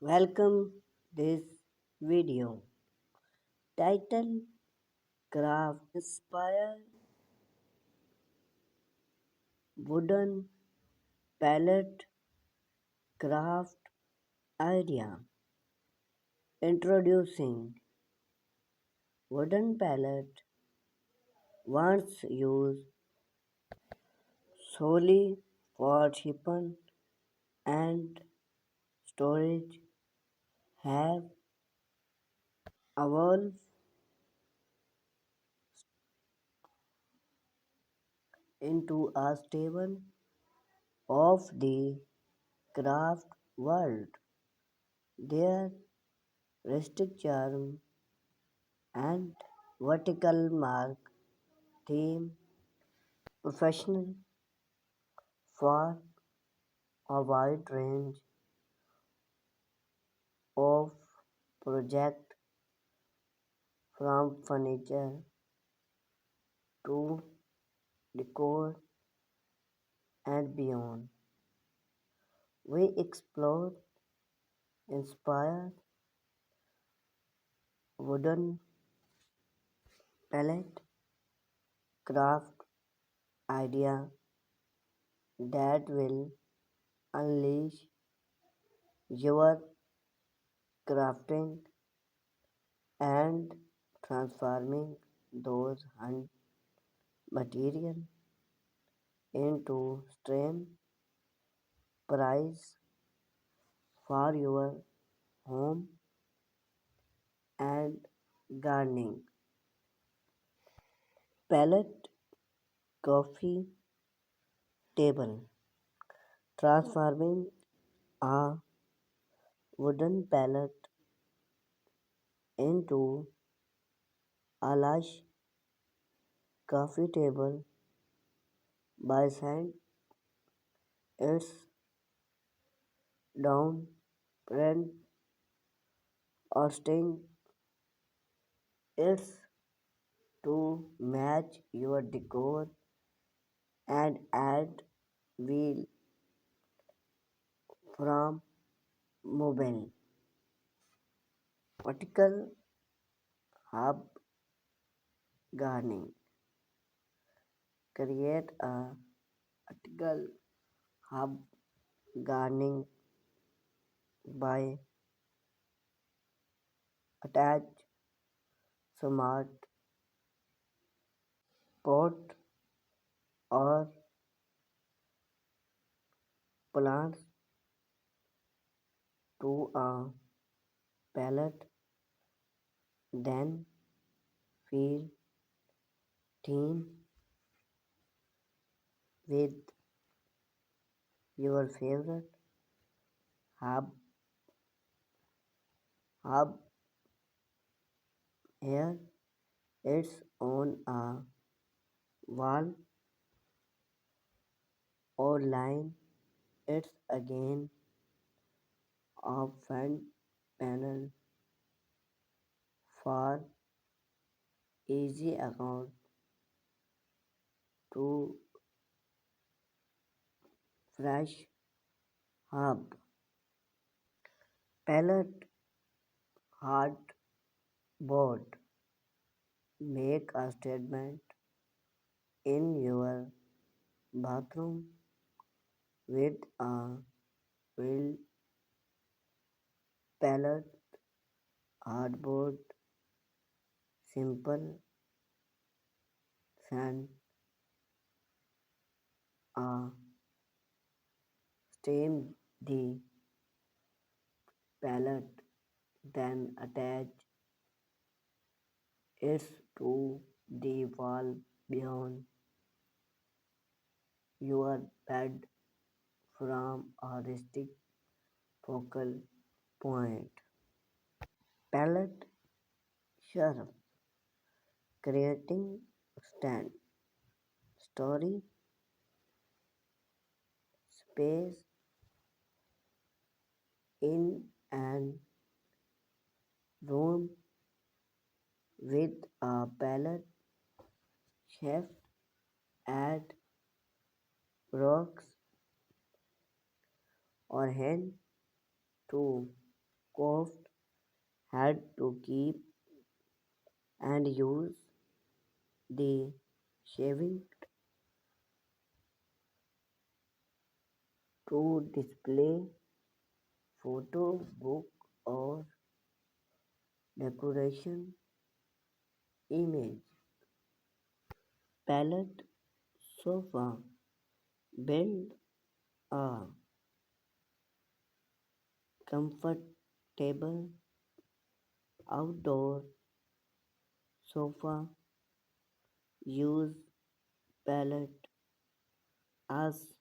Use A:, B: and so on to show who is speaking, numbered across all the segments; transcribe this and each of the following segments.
A: Welcome this video title Craft Inspire Wooden Pallet Craft Idea. Introducing wooden pallet once used solely for shipping and storage have evolved into a staple of the craft world. Their rustic charm and vertical mark theme professional for a wide range of projects from furniture to decor and beyond. We explore inspired wooden pallet craft idea that will unleash your crafting and transforming those hunt material into stream price for your home and gardening. Pallet Coffee Table transforming a wooden pallet into a lush coffee table by sand its down print or sting its to match your decor and add wheel from mobile vertical hub gardening. Create a vertical hub gardening by attach smart pot or plants to a pallet, then fill theme with your favorite hub. Hub here it's on a wall or line. It's again a front panel for easy account to fresh hub. Pallet hardboard make a statement in your bathroom with a real pallet hardboard simple sand a stem the pallet then attach it to the wall beyond your bed from a rustic focal point. Pallet shelf creating stand story space in an room with a pallet shelf add rocks or hand to Coughed had to keep and use the shelving to display photo book or decoration image. Pallet sofa build a comfortable outdoor sofa. Use pallet as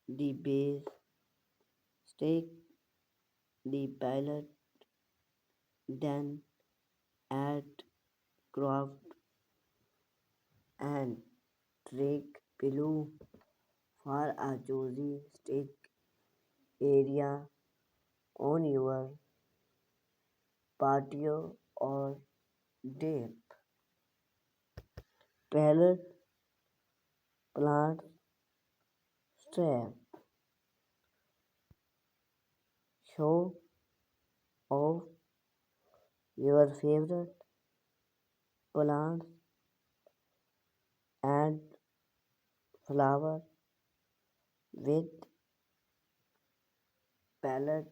A: the base. Stake the pallet, then add craft and trick pillow for a cozy stick area on your patio or deck. Pallet plant strap. Show off your favorite plants and flower with pallet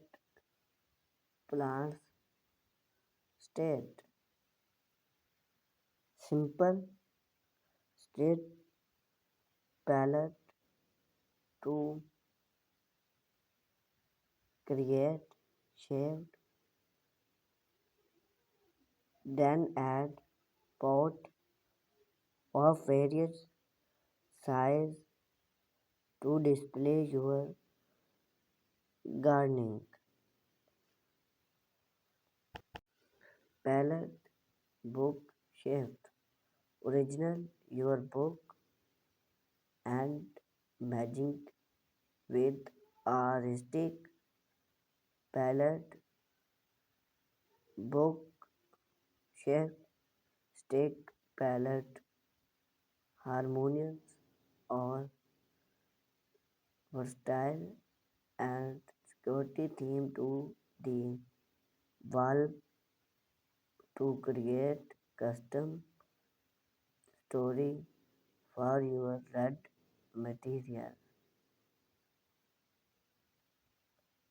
A: plants state. Simple straight pallet to create shaped, then add pot of various size to display your gardening. Pallet book shift. Original your book and magic with a rustic pallet book shift stick pallet harmonious or versatile and security theme to the wall to create custom story for your red material.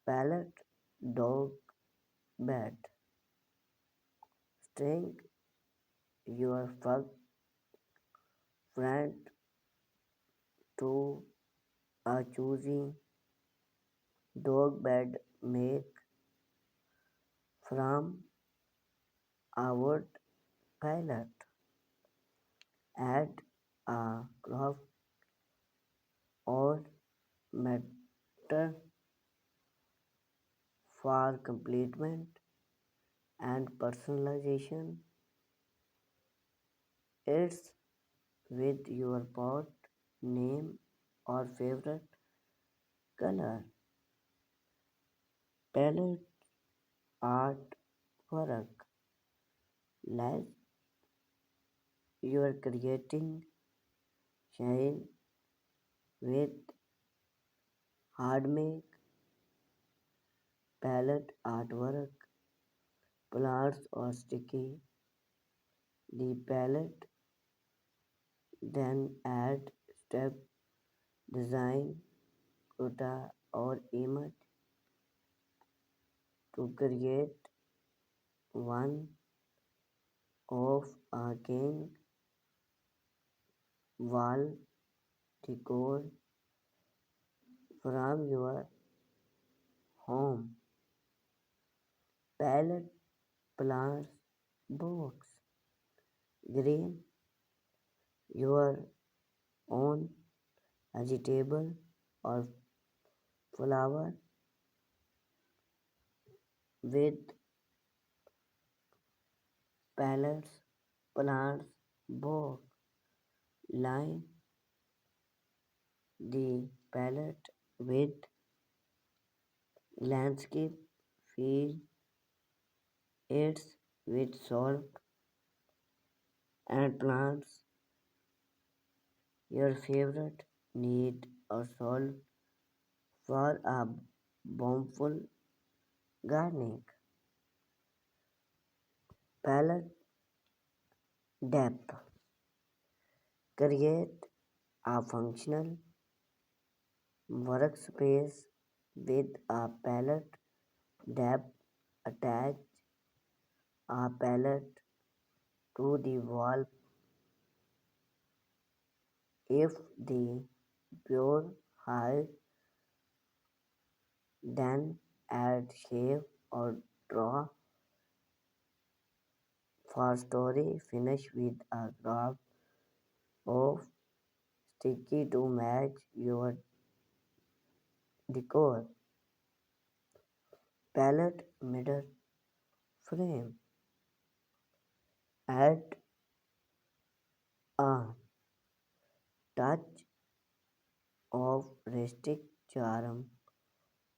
A: Pallet dog bed. String your fur friend to a choosy dog bed made from a wood pallet. Add a cloth or mattress for complement and personalization. It's with your pot name or favorite color. Palette art work. Like you are creating shine with handmade palette artwork, plants or sticky. The palette then add step design, quota or image to create one of a king wall decor from your home. Palette plants box. Green your own vegetable or flower with pallets plants box. Line the palette with landscape fill it with salt and plants your favorite need or solve for a bountiful gardening. Pallet depth. Create a functional workspace with a pallet depth. Attach a pallet to the wall if the pure height, then add shape or draw for story. Finish with a graph of sticky to match your decor. Palette mirror frame. Add a touch of rustic charm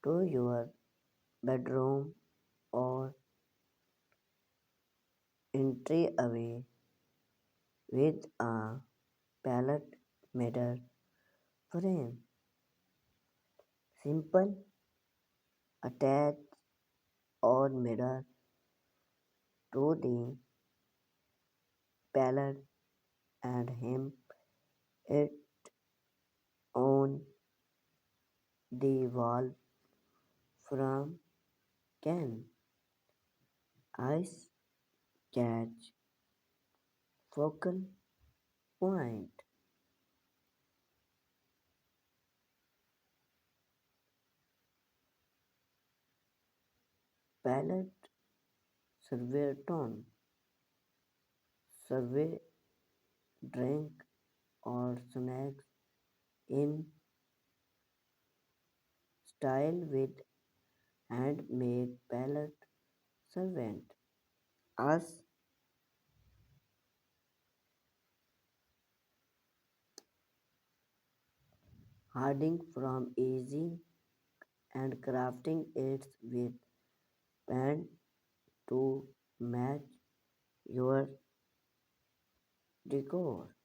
A: to your bedroom or entryway with a palette mirror frame. Simple, attach or mirror to the palette and hem it on the wall from can ice catch focal point. Palette survey tone. Survey drink or snacks in style with handmade palette servant. Us harding from easy and crafting it with paint to match your decor.